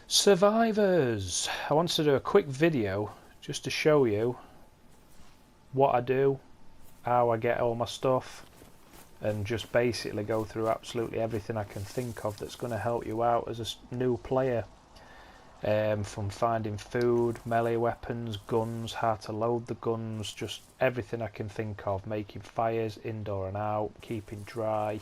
Survivors! I wanted to do a quick video just to show you what I do, how I get all my stuff, and just basically go through absolutely everything I can think of that's going to help you out as a new player. From finding food, melee weapons, guns, how to load the guns, just everything I can think of, making fires indoor and out, keeping dry.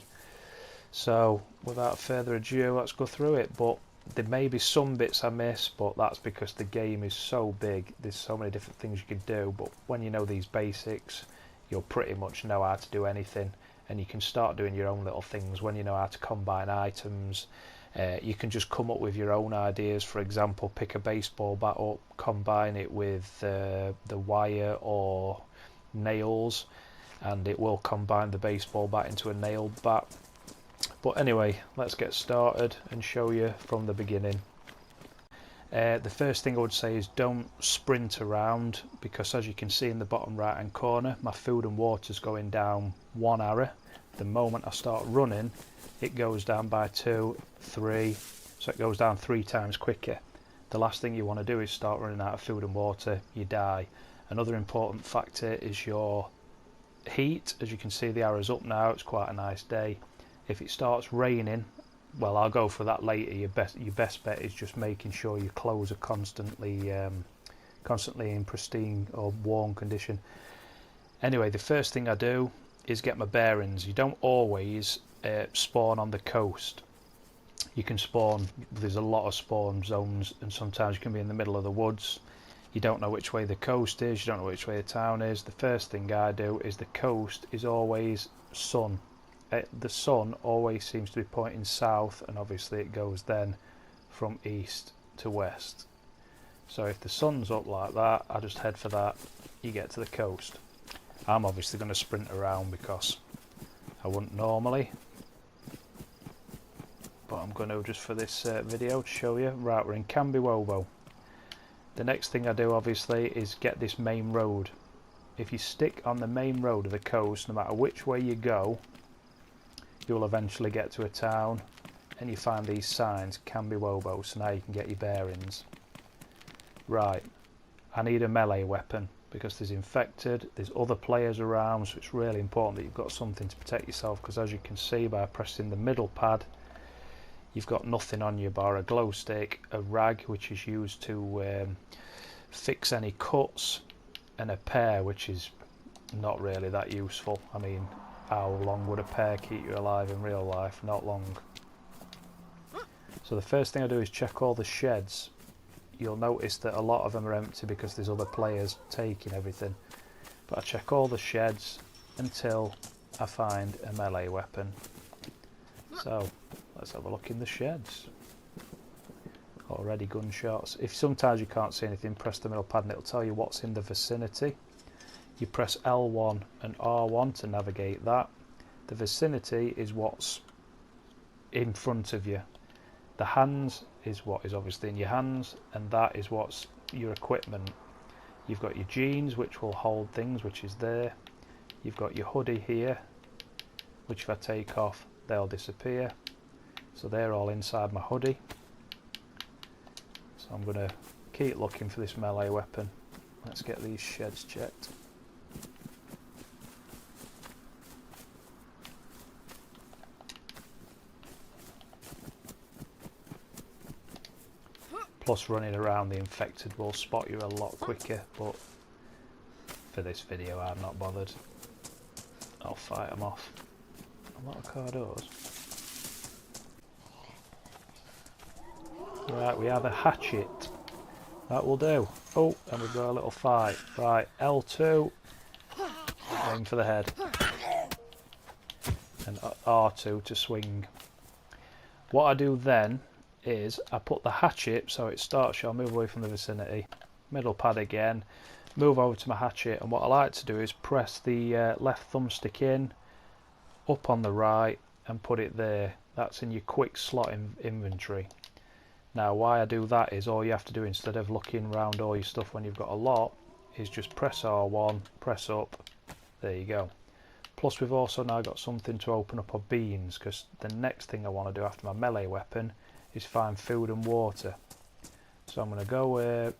So without further ado, let's go through it. But there may be some bits I miss, but that's because the game is so big, there's so many different things you can do. But when you know these basics, you'll pretty much know how to do anything, and you can start doing your own little things when you know how to combine items. You can just come up with your own ideas. For example, pick a baseball bat up, combine it with the wire or nails, and it will combine the baseball bat into a nailed bat. But anyway, let's get started and show you from the beginning. The first thing I would say is don't sprint around, because as you can see in the bottom right hand corner, my food and water is going down 1 hour. The moment I start running, it goes down by 2, 3, so it goes down 3 times quicker. The last thing you want to do is start running out of food and water, you die. Another important factor is your heat. As you can see, the arrow's up now, it's quite a nice day. If it starts raining, well, I'll go for that later. Your best bet is just making sure your clothes are constantly in pristine or warm condition. Anyway, the first thing I do is get my bearings. You don't always spawn on the coast. You can spawn, there's a lot of spawn zones, and sometimes you can be in the middle of the woods. You don't know which way the coast is, you don't know which way the town is. The first thing I do is the coast is always sun. The sun always seems to be pointing south, and obviously it goes then from east to west. So if the sun's up like that, I just head for that. You get to the coast. I'm obviously going to sprint around because I wouldn't normally, but I'm going to just for this video to show you. Right, we're in Cambiwobo. The next thing I do obviously is get this main road. If you stick on the main road of the coast, no matter which way you go, you'll eventually get to a town, and you find these signs, Cambiwobo, so now you can get your bearings. Right, I need a melee weapon because there's infected, there's other players around, so it's really important that you've got something to protect yourself, because as you can see by pressing the middle pad, you've got nothing on you bar a glow stick, a rag which is used to fix any cuts, and a pear which is not really that useful. I mean, how long would a pear keep you alive in real life? Not long. So the first thing I do is check all the sheds. You'll notice that a lot of them are empty because there's other players taking everything. But I check all the sheds until I find a melee weapon. So let's have a look in the sheds. Already gunshots. If sometimes you can't see anything, press the middle pad and it'll tell you what's in the vicinity. You press L1 and R1 to navigate that. The vicinity is what's in front of you. The hands is what is obviously in your hands, and that is what's your equipment. You've got your jeans, which will hold things, which is there. You've got your hoodie here, which if I take off, they'll disappear. So they're all inside my hoodie. So I'm going to keep looking for this melee weapon. Let's get these sheds checked. Plus running around, the infected will spot you a lot quicker, but for this video I'm not bothered. I'll fight them off. A lot of car doors. Right, we have a hatchet. That will do. Oh, and we've got a little fight. Right, L2, aim for the head. And R2 to swing. What I do then is I put the hatchet, so it starts, I'll move away from the vicinity, middle pad again, move over to my hatchet, and what I like to do is press the left thumbstick in, up on the right, and put it there. That's in your quick slot in inventory. Now why I do that is all you have to do instead of looking around all your stuff when you've got a lot is just press R1, press up, there you go. Plus we've also now got something to open up our beans, because the next thing I want to do after my melee weapon is find food and water. So I'm going to go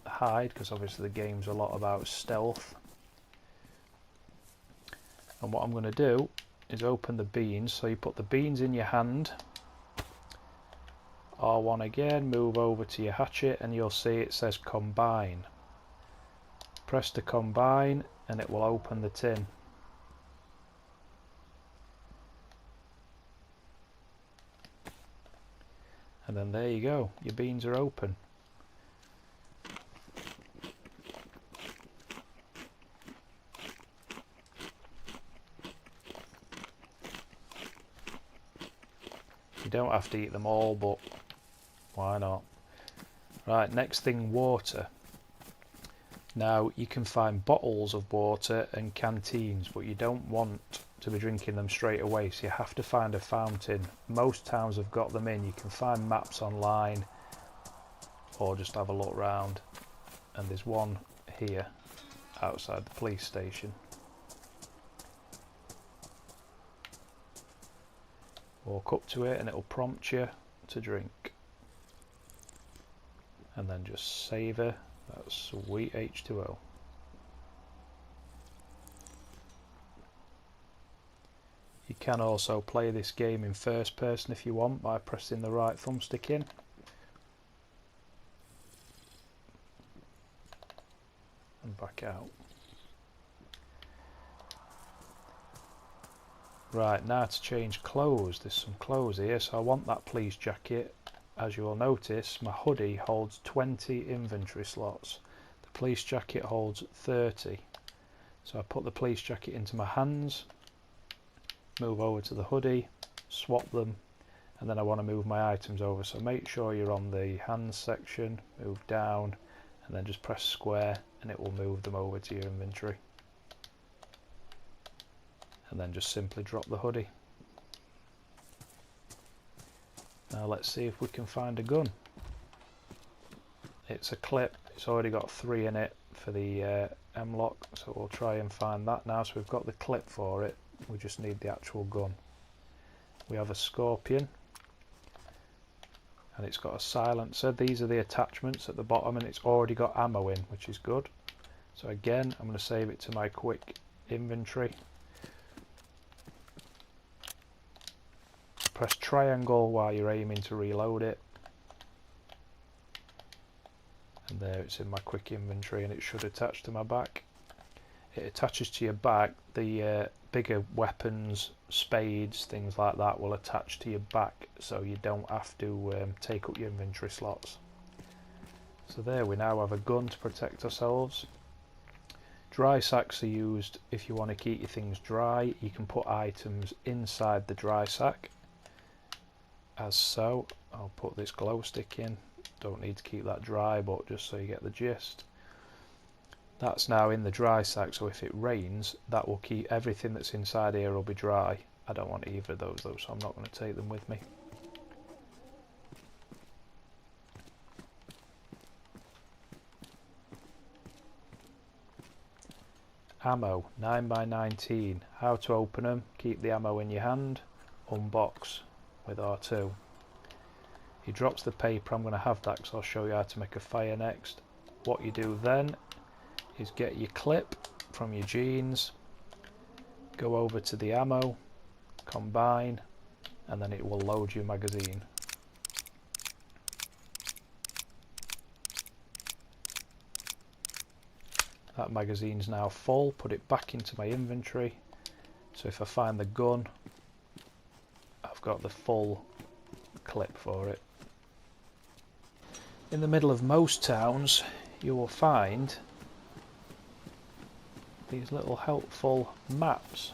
hide, because obviously the game's a lot about stealth. And what I'm going to do is open the beans. So you put the beans in your hand, R1 again, move over to your hatchet, and you'll see it says combine. Press to combine and it will open the tin. And then there you go, your beans are open. You don't have to eat them all, but why not? Right, next thing, water. Now you can find bottles of water and canteens, but you don't want to be drinking them straight away, so you have to find a fountain. Most towns have got them in. You can find maps online or just have a look round, and there's one here outside the police station. Walk up to it and it'll prompt you to drink, and then just savour that sweet H2O. You can also play this game in first person if you want, by pressing the right thumbstick in. And back out. Right, now to change clothes. There's some clothes here, so I want that police jacket. As you will notice, my hoodie holds 20 inventory slots. The police jacket holds 30. So I put the police jacket into my hands, move over to the hoodie, swap them, and then I want to move my items over. So make sure you're on the hands section, move down, and then just press square and it will move them over to your inventory. And then just simply drop the hoodie. Now let's see if we can find a gun. It's a clip, it's already got 3 in it for the M-lock, so we'll try and find that now. So we've got the clip for it, we just need the actual gun. We have a Scorpion, and it's got a silencer. These are the attachments at the bottom, and it's already got ammo in, which is good. So again, I'm going to save it to my quick inventory. Press triangle while you're aiming to reload it, and there it's in my quick inventory, and it should attach to my back. It attaches to your back. The bigger weapons, spades, things like that will attach to your back, so you don't have to take up your inventory slots. So there, we now have a gun to protect ourselves. Dry sacks are used if you want to keep your things dry. You can put items inside the dry sack, as so. I'll put this glow stick in, don't need to keep that dry, but just so you get the gist. That's now in the dry sack, so if it rains, that will keep everything that's inside here will be dry. I don't want either of those though, so I'm not going to take them with me. Ammo, 9x19. How to open them: keep the ammo in your hand, unbox with R2. He drops the paper. I'm going to have that because I'll show you how to make a fire next. What you do then is get your clip from your jeans, go over to the ammo, combine, and then it will load your magazine. That magazine's now full. Put it back into my inventory, so if I find the gun, I've got the full clip for it. In the middle of most towns you will find these little helpful maps,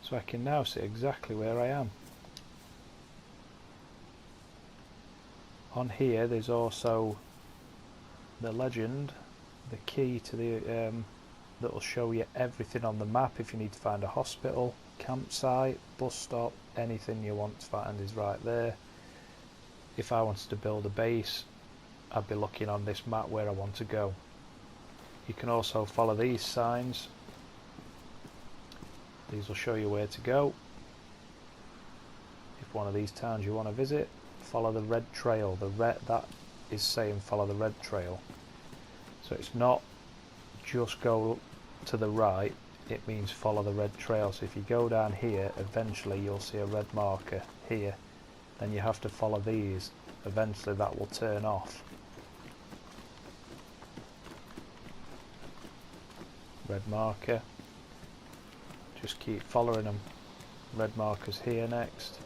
so I can now see exactly where I am. On here there's also the legend, the key to the that will show you everything on the map. If you need to find a hospital, campsite, bus stop, anything you want to find is right there. If I wanted to build a base, I'd be looking on this map where I want to go. You can also follow these signs. These will show you where to go. If one of these towns you want to visit, follow the red trail. The red, that is saying follow the red trail. So it's not just go to the right, it means follow the red trail. So if you go down here, eventually you'll see a red marker here. Then you have to follow these. Eventually that will turn off. Red marker. Just keep following them. Red marker's here next.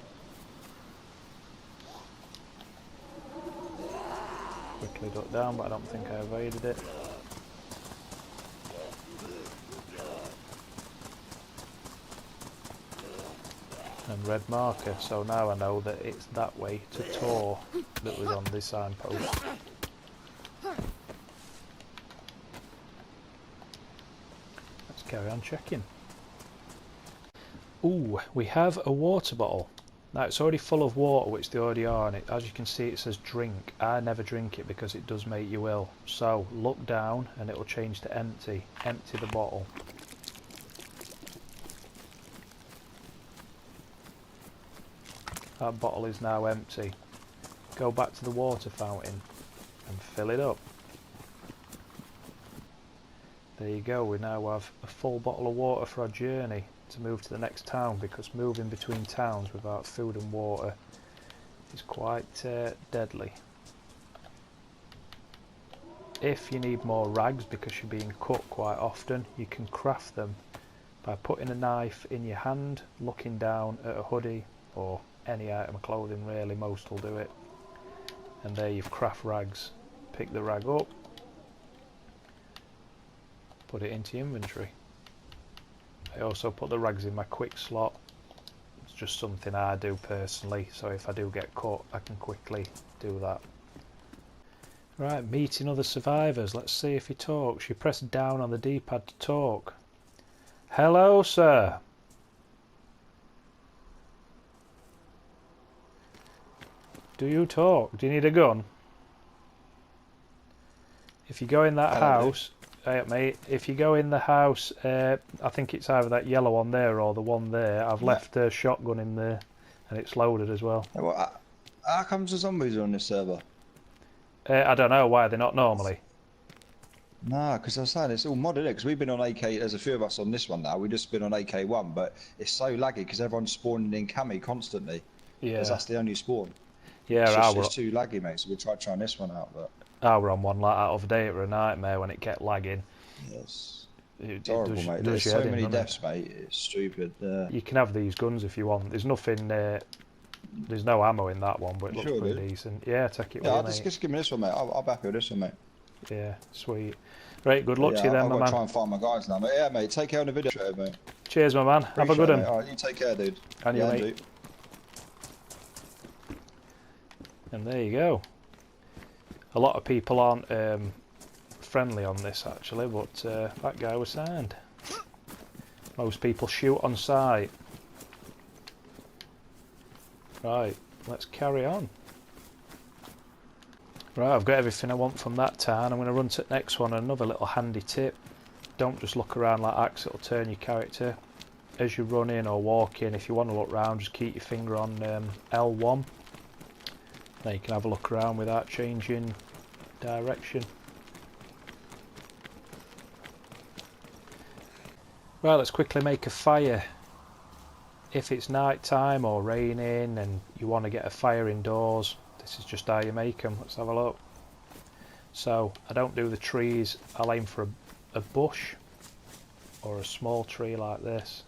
Quickly duck down, but I don't think I evaded it. And red marker, so now I know that it's that way to Tor that was on this signpost. Let's carry on checking. Ooh, we have a water bottle. Now it's already full of water, which they already are, and as you can see it says drink. I never drink it because it does make you ill. So look down and it will change to empty. Empty the bottle. That bottle is now empty. Go back to the water fountain and fill it up. There you go, we now have a full bottle of water for our journey to move to the next town, because moving between towns without food and water is quite deadly. If you need more rags because you're being cut quite often, you can craft them by putting a knife in your hand, looking down at a hoodie or any item of clothing really, most will do it, and there you've craft rags. Pick the rag up, put it into your inventory. I also put the rags in my quick slot. It's just something I do personally, so if I do get cut I can quickly do that. Right, meeting other survivors. Let's see if he talks. You press down on the D-pad to talk. Hello, sir. Do you talk? Do you need a gun? If you go in that house, hey mate, if you go in the house, I think it's either that yellow one there or the one there. I've left a shotgun in there, and it's loaded as well. How comes the zombies are on this server? I don't know why they're not normally. Nah, because I was saying it's all modded, because we've been on AK, there's a few of us on this one now, we've just been on AK1, but it's so laggy because everyone's spawning in cami constantly. Yeah. Because that's the only spawn. Yeah, it's too laggy, mate, so we tried trying this one out, but... I were on one like that other day. It were a nightmare when it kept lagging. Yes. It's horrible, mate. There's so many deaths, mate. It's stupid. You can have these guns if you want. There's nothing... there's no ammo in that one, but it looks pretty decent. Yeah, take it with me. Just give me this one, mate. I'll back you with this one, mate. Yeah, sweet. Right, good luck to you then, my man. I'll try and find my guys now, mate. Yeah, mate. Take care on the video, mate. Cheers, my man. Have a good one. Alright, you take care, dude. And you, mate. And there you go. A lot of people aren't friendly on this actually, but that guy was sound. Most people shoot on sight. Right, let's carry on. Right, I've got everything I want from that town. I'm going to run to the next one. Another little handy tip. Don't just look around like that, 'cause it'll turn your character. As you run in or walk in, if you want to look around, just keep your finger on L1. Now you can have a look around without changing direction. Right, let's quickly make a fire. If it's night time or raining and you want to get a fire indoors, this is just how you make them. Let's have a look. So I don't do the trees. I'll aim for a bush or a small tree like this.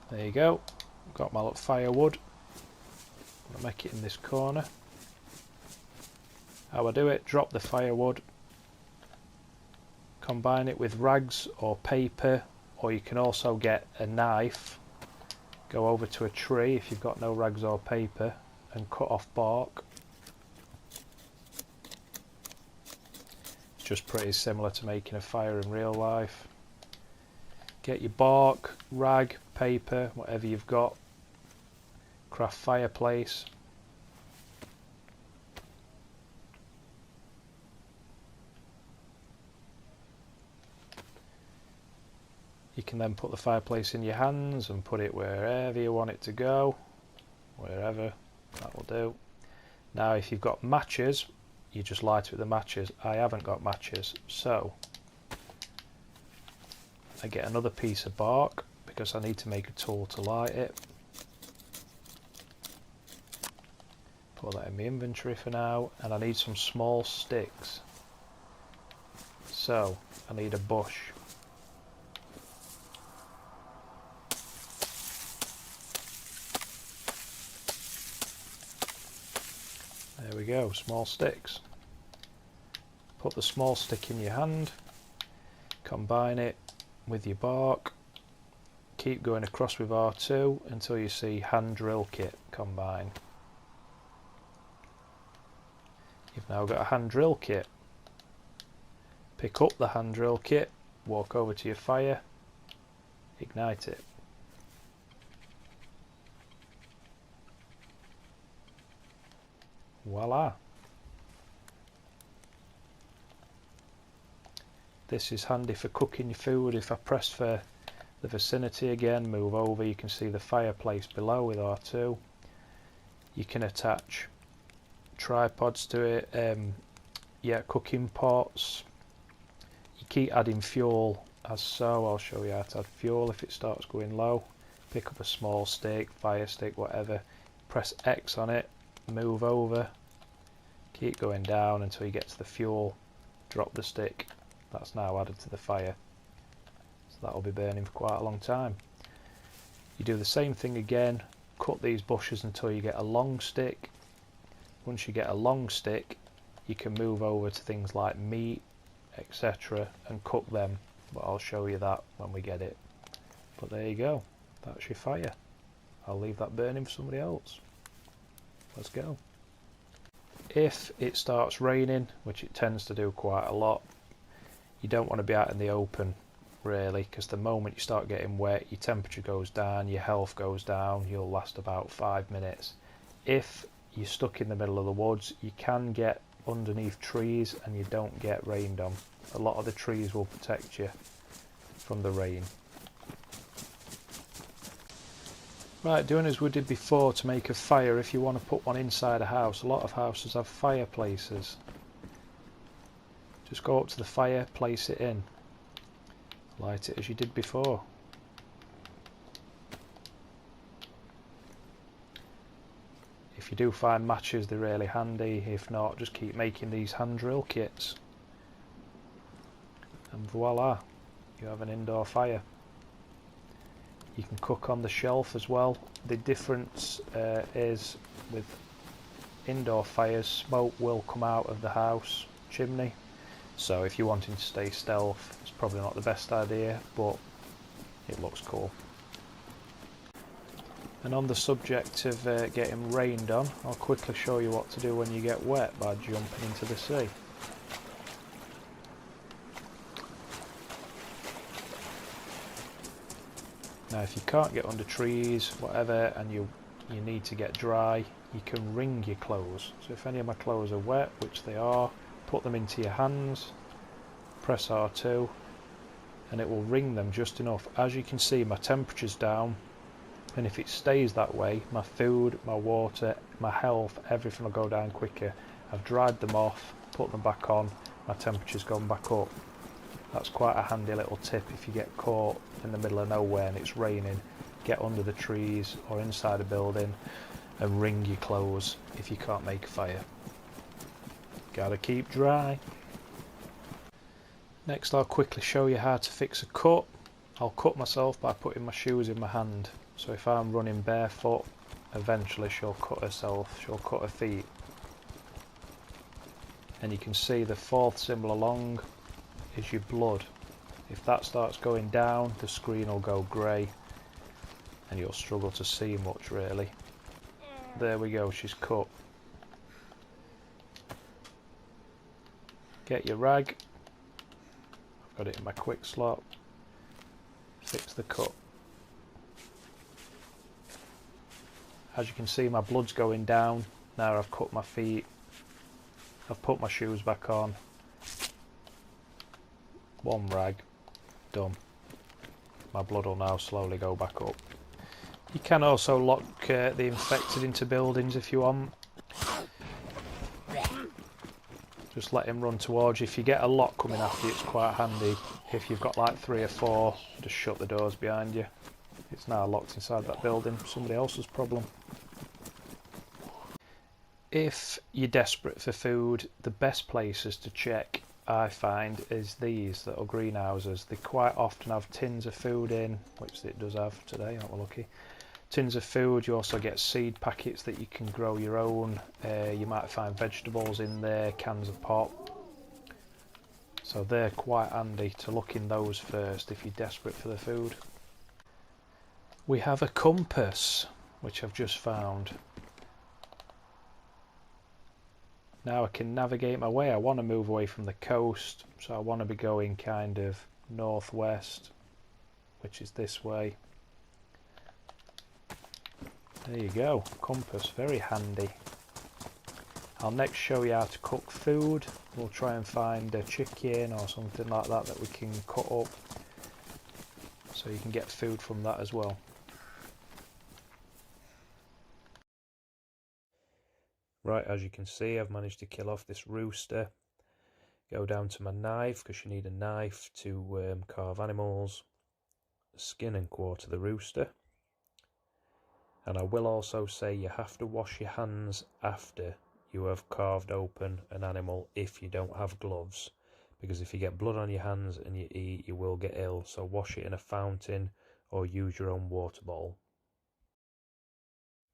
There you go. Got my little firewood. I'm gonna make it in this corner. How I do it, drop the firewood, combine it with rags or paper, or you can also get a knife, go over to a tree if you've got no rags or paper and cut off bark. It's just pretty similar to making a fire in real life. Get your bark, rag, paper, whatever you've got, craft fireplace. You can then put the fireplace in your hands and put it wherever you want it to go. Wherever, that will do. Now if you've got matches, you just light it with the matches. I haven't got matches, so I get another piece of bark because I need to make a tool to light it. Put that in my inventory for now, and I need some small sticks. So I need a bush. There we go, small sticks. Put the small stick in your hand, combine it with your bark, keep going across with R2 until you see hand drill kit combine. You've now got a hand drill kit. Pick up the hand drill kit, walk over to your fire, ignite it. Voila! This is handy for cooking your food. If I press for the vicinity again, move over, you can see the fireplace below with R2. You can attach tripods to it, cooking pots. You keep adding fuel as so. I'll show you how to add fuel if it starts going low. Pick up a small stick, fire stick, whatever, press X on it, move over, keep going down until you get to the fuel, drop the stick. That's now added to the fire, so that will be burning for quite a long time. You do the same thing again, cut these bushes until you get a long stick. Once you get a long stick, you can move over to things like meat, etc. and cook them, but I'll show you that when we get it. But there you go, that's your fire. I'll leave that burning for somebody else. Let's go. If it starts raining, which it tends to do quite a lot, you don't want to be out in the open really, because the moment you start getting wet, your temperature goes down, your health goes down, you'll last about 5 minutes. If you're stuck in the middle of the woods, you can get underneath trees and you don't get rained on. A lot of the trees will protect you from the rain. Right, doing as we did before to make a fire, if you want to put one inside a house, a lot of houses have fireplaces. Just go up to the fire, place it in, light it as you did before. If you do find matches, they're really handy. If not, just keep making these hand drill kits. And voila, you have an indoor fire. You can cook on the shelf as well. The difference is with indoor fires, smoke will come out of the house chimney. So if you're wanting to stay stealth, it's probably not the best idea, but it looks cool. And on the subject of getting rained on, I'll quickly show you what to do when you get wet by jumping into the sea. Now if you can't get under trees, whatever, and you need to get dry, you can wring your clothes. So if any of my clothes are wet, which they are, put them into your hands, press R2, and it will wring them just enough. As you can see, my temperature's down, and if it stays that way, my food, my water, my health, everything will go down quicker. I've dried them off, put them back on, my temperature's gone back up. That's quite a handy little tip if you get caught in the middle of nowhere and it's raining. Get under the trees or inside a building and wring your clothes if you can't make a fire. Gotta keep dry. Next, I'll quickly show you how to fix a cut. I'll cut myself by putting my shoes in my hand. So if I'm running barefoot, eventually she'll cut herself, she'll cut her feet. And you can see the fourth symbol along is your blood. If that starts going down, the screen will go grey and you'll struggle to see much really. There we go, she's cut. Get your rag, I've got it in my quick slot, fix the cut. As you can see, my blood's going down. Now I've cut my feet, I've put my shoes back on, one rag, done. my blood will now slowly go back up. You can also lock the infected into buildings if you want. Just let him run towards you. If you get a lot coming after you, it's quite handy. If you've got like 3 or 4, just shut the doors behind you. It's now locked inside that building. Somebody else's problem. If you're desperate for food, the best places to check, I find, is these little greenhouses. They quite often have tins of food in, which it does have today, aren't we lucky? Tins of food. You also get seed packets that you can grow your own. You might find vegetables in there, cans of pop. So they're quite handy to look in those first if you're desperate for the food. We have a compass, which I've just found. Now I can navigate my way. I want to move away from the coast, so I want to be going kind of northwest, which is this way. There you go, compass, very handy. I'll next show you how to cook food. We'll try and find a chicken or something like that that we can cut up, so you can get food from that as well. Right, as you can see, I've managed to kill off this rooster. Go down to my knife, because you need a knife to carve animals. Skin and quarter the rooster. And I will also say you have to wash your hands after you have carved open an animal if you don't have gloves. Because if you get blood on your hands and you eat, you will get ill. So wash it in a fountain or use your own water bottle.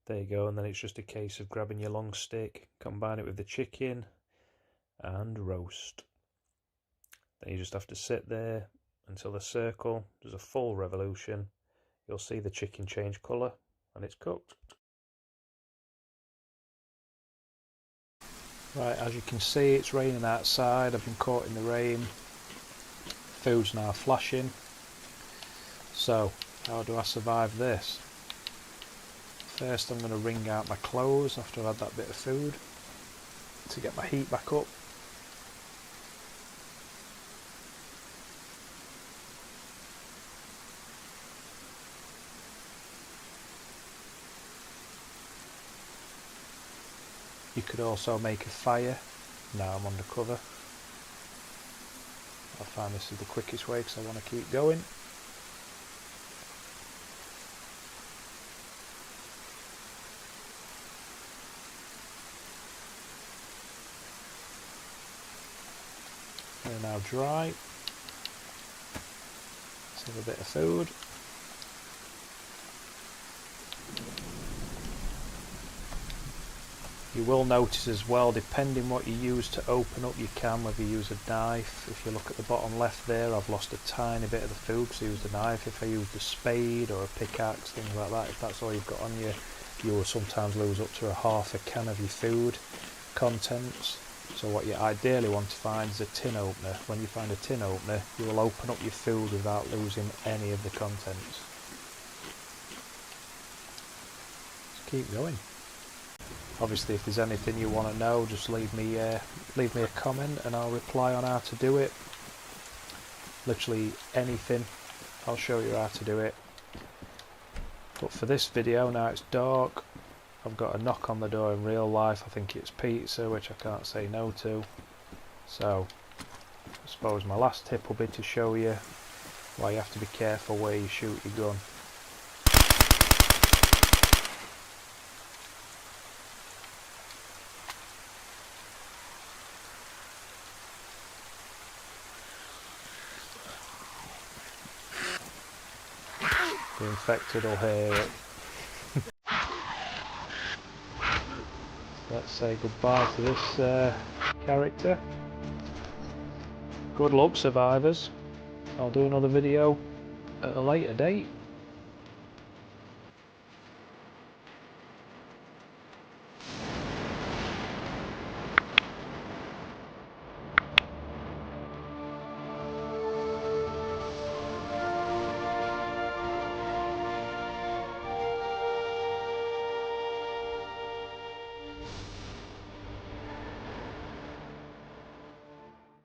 There you go, and then it's just a case of grabbing your long stick, combine it with the chicken, and roast. Then you just have to sit there until the circle does a full revolution. You'll see the chicken change colour, and it's cooked. Right, as you can see, it's raining outside. I've been caught in the rain. Food's now flashing. So, how do I survive this? First, I'm going to wring out my clothes after I've had that bit of food to get my heat back up. You could also make a fire. Now I'm under cover. I find this is the quickest way because I want to keep going. They're now dry. Let's have a bit of food. You will notice as well, depending what you use to open up your can, whether you use a knife. If you look at the bottom left there, I've lost a tiny bit of the food because I used a knife. If I used a spade or a pickaxe, things like that, if that's all you've got on you, you will sometimes lose up to a half a can of your food contents. So what you ideally want to find is a tin opener. When you find a tin opener, you will open up your food without losing any of the contents. Just keep going. Obviously, if there's anything you want to know, just leave me a comment and I'll reply on how to do it. Literally anything, I'll show you how to do it. But for this video, now it's dark, I've got a knock on the door in real life. I think it's pizza, which I can't say no to. So, I suppose my last tip will be to show you why you have to be careful where you shoot your gun. The infected will hear it. Let's say goodbye to this character. Good luck, survivors. I'll do another video at a later date.